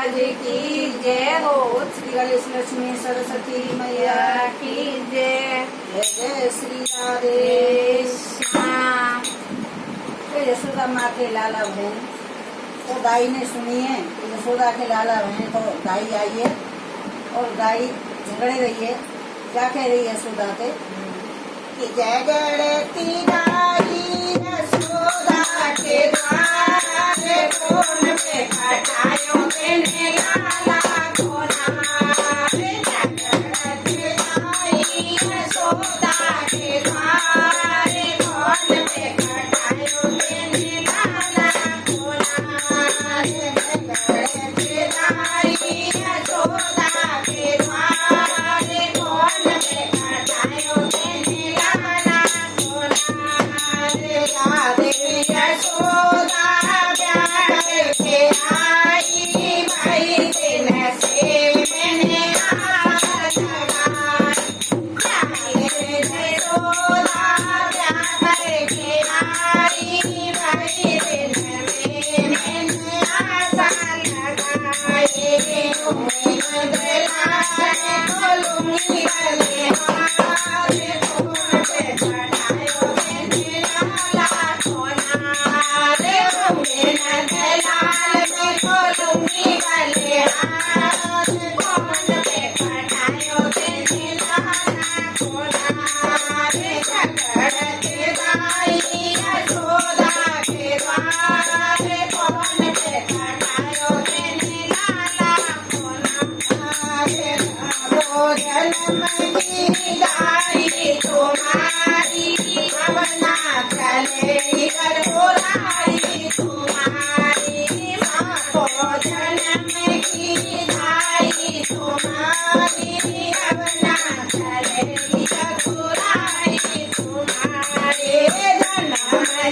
महाराज की जय हो। श्री गणेश लक्ष्मी सरस्वती मैया की जय। जय श्री राधे श्याम। तो यशोदा माँ के लाला बहन तो दाई ने सुनिए, यशोदा के लाला बहन तो दाई आई है और दाई झगड़े रही है। क्या कह रही है यशोदा के कि झगड़ती दाई यशोदा के द्वार कौन पे खटायो मैंने लाला कोना। झगड़ती दाई यशोदा के द्वार कौन पे खटायो मैंने लाला कोना। झगड़ती दाई यशोदा के द्वार कौन पे खटायो मैंने लाला कोना। राधे यशोदा प्यार के आई भाई दिन से मैंने हाथ लगाए। राधे यशोदा प्यार के आई भाई दिन में मैंने आशा लगाए। बोलूंगी गले हाथ कौन पे चढ़ायो मैंने लाला कोना। रे लाल में बोलूंगी गले हाथ कौन पे चढ़ायो मैंने लाला कोना। रे झगड़ते दाई यशोदा के द्वार कौन पे चढ़ायो मैंने लाला कोना। रे जन्म की दाई तुम्हारी भावना चले गरोलाई तुम्हारी माँ को जन्म की दाई तुम्हारी भावना चले गरोलाई तुम्हारे। जन्म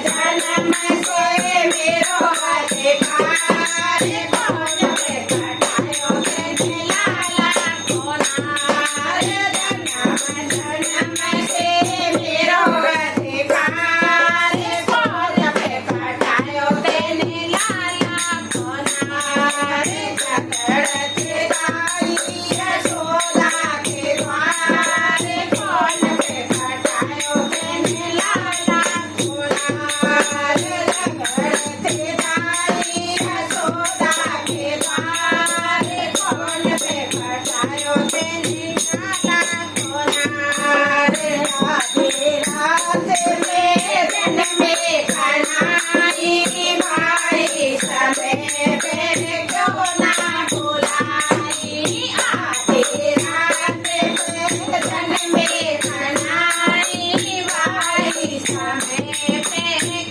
जन्म से मेरो अधिकार कौन पे खटायो मैंने लाला कोना। जन्म से मेरो अधिकार कौन पे खटायो मैंने लाला कोना। झगड़ते दाई यशोदा के द्वार कौन पे खटायो मैंने लाला कोना। झगड़ते दाई यशोदा के द्वार कौन पे खटायो मैंने लाला कोना। राधे राधे में में खनाई भाई समय पे क्यों ना भुलाई। आधे रात में खनाई भाई समय पे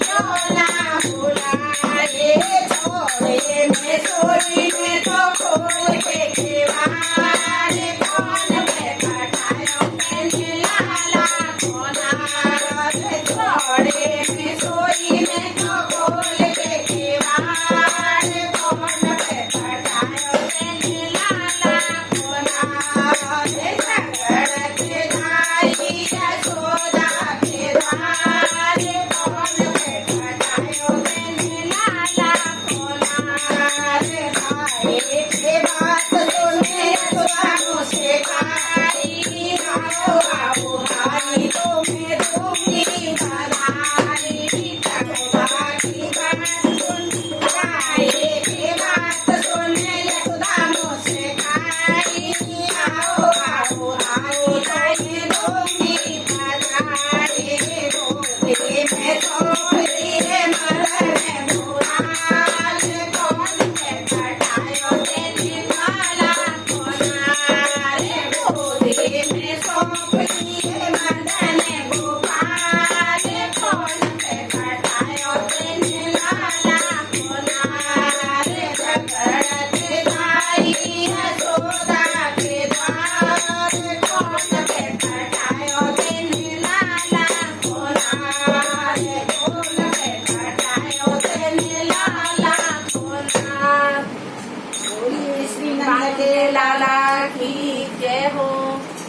क्यों ना भुलाई। छोड़े में सोई में तो खोल के केवाड़ कौन पे खटायो मैंने लाला कोना। छोड़े में सोई में तो खोल के केवाड़ कौन पे खटायो मैंने लाला कोना। झगड़ते दाई यशोदा के द्वार कौन पे खटायो मैंने लाला कोना। भाई